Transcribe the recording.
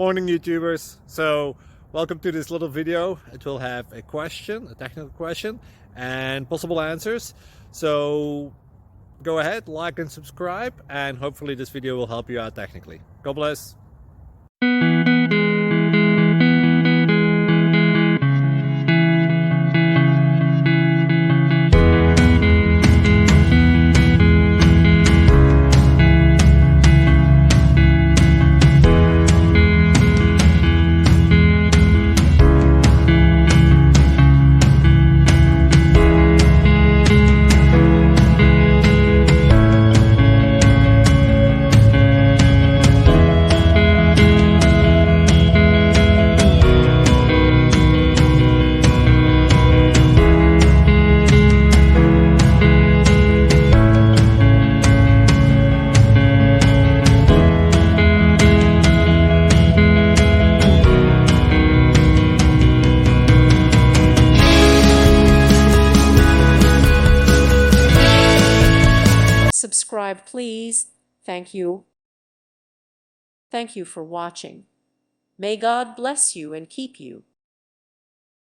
Morning YouTubers. So welcome to this little video. It will have a question, a technical question, and possible answers. So go ahead, like and subscribe, and hopefully this video will help you out technically. God bless. Subscribe, please. Thank you. Thank you for watching. May God bless you and keep you.